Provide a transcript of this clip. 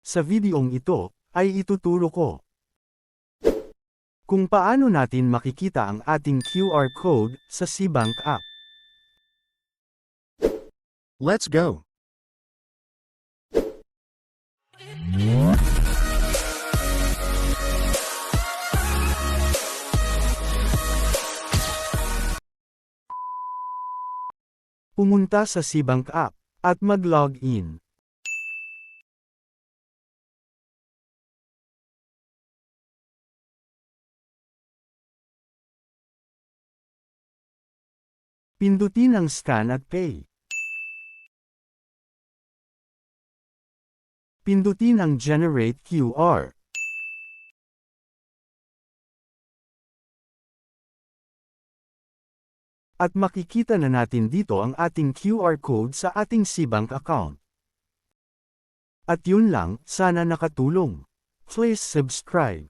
Sa videong ito, ay ituturo ko kung paano natin makikita ang ating QR code sa SeaBank app. Let's go. Pumunta sa SeaBank app at mag-log in. Pindutin ang Scan at Pay. Pindutin ang Generate QR. At makikita na natin dito ang ating QR code sa ating SeaBank account. At yun lang, sana nakatulong. Please subscribe.